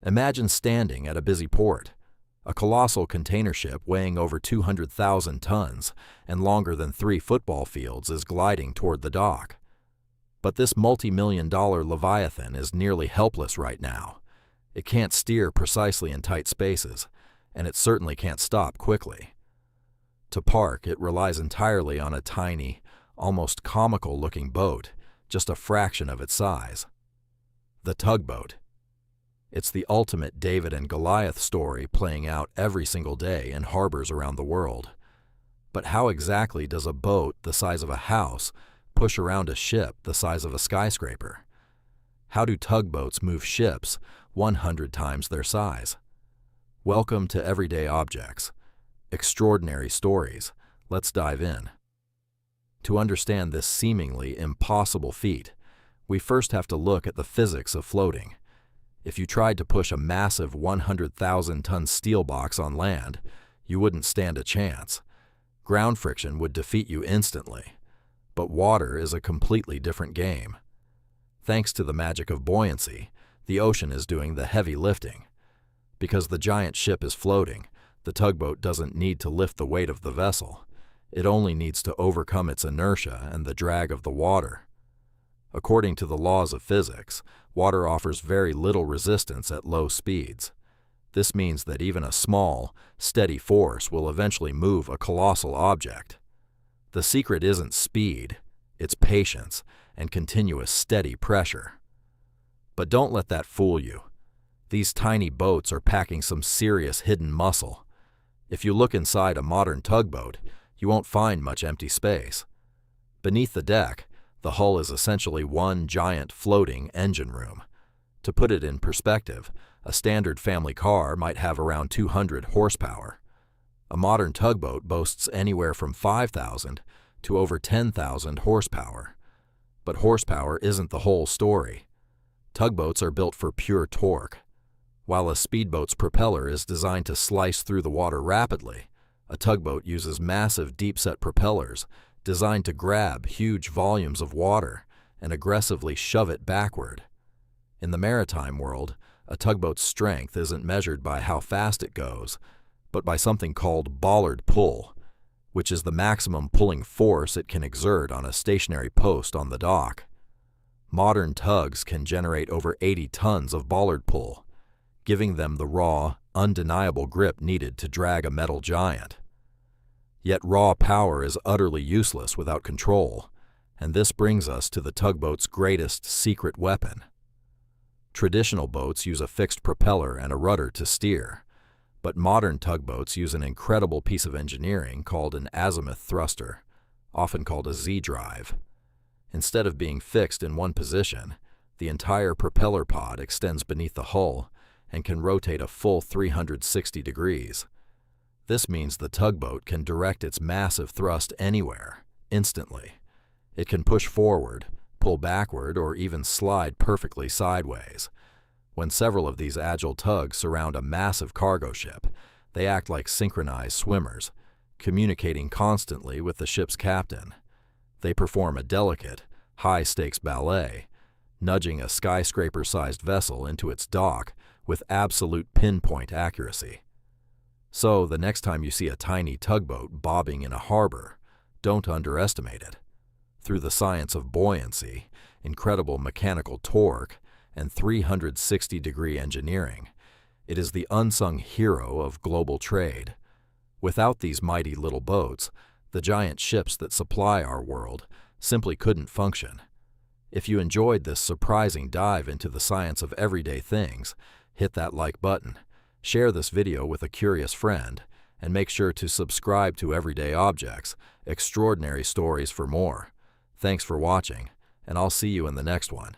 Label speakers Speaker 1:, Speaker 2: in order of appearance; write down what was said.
Speaker 1: Imagine standing at a busy port. A colossal container ship weighing over 200,000 tons and longer than 3 football fields is gliding toward the dock. But this multi-million-dollar Leviathan is nearly helpless right now. It can't steer precisely in tight spaces, and it certainly can't stop quickly. To park, it relies entirely on a tiny, almost comical-looking boat, just a fraction of its size. The tugboat. It's the ultimate David and Goliath story playing out every single day in harbors around the world. But how exactly does a boat the size of a house push around a ship the size of a skyscraper? How do tugboats move ships 100 times their size? Welcome to Everyday Objects. Extraordinary stories. Let's dive in. To understand this seemingly impossible feat, we first have to look at the physics of floating. If you tried to push a massive 100,000-ton steel box on land, you wouldn't stand a chance. Ground friction would defeat you instantly. But water is a completely different game. Thanks to the magic of buoyancy, the ocean is doing the heavy lifting. Because the giant ship is floating, the tugboat doesn't need to lift the weight of the vessel. It only needs to overcome its inertia and the drag of the water. According to the laws of physics, water offers very little resistance at low speeds. This means that even a small, steady force will eventually move a colossal object. The secret isn't speed, it's patience and continuous steady pressure. But don't let that fool you. These tiny boats are packing some serious hidden muscle. If you look inside a modern tugboat, you won't find much empty space. Beneath the deck, the hull is essentially one giant floating engine room. To put it in perspective, a standard family car might have around 200 horsepower. A modern tugboat boasts anywhere from 5,000 to over 10,000 horsepower. But horsepower isn't the whole story. Tugboats are built for pure torque. While a speedboat's propeller is designed to slice through the water rapidly, a tugboat uses massive deep-set propellers designed to grab huge volumes of water and aggressively shove it backward. In the maritime world, a tugboat's strength isn't measured by how fast it goes, but by something called bollard pull, which is the maximum pulling force it can exert on a stationary post on the dock. Modern tugs can generate over 80 tons of bollard pull, giving them the raw, undeniable grip needed to drag a metal giant. Yet raw power is utterly useless without control, and this brings us to the tugboat's greatest secret weapon. Traditional boats use a fixed propeller and a rudder to steer, but modern tugboats use an incredible piece of engineering called an azimuth thruster, often called a Z-drive. Instead of being fixed in one position, the entire propeller pod extends beneath the hull and can rotate a full 360 degrees. This means the tugboat can direct its massive thrust anywhere, instantly. It can push forward, pull backward, or even slide perfectly sideways. When several of these agile tugs surround a massive cargo ship, they act like synchronized swimmers, communicating constantly with the ship's captain. They perform a delicate, high-stakes ballet, nudging a skyscraper-sized vessel into its dock with absolute pinpoint accuracy. So, the next time you see a tiny tugboat bobbing in a harbor, don't underestimate it. Through the science of buoyancy, incredible mechanical torque, and 360-degree engineering, it is the unsung hero of global trade. Without these mighty little boats, the giant ships that supply our world simply couldn't function. If you enjoyed this surprising dive into the science of everyday things, hit that like button, share this video with a curious friend, and make sure to subscribe to Everyday Objects, Extraordinary Stories for more. Thanks for watching, and I'll see you in the next one.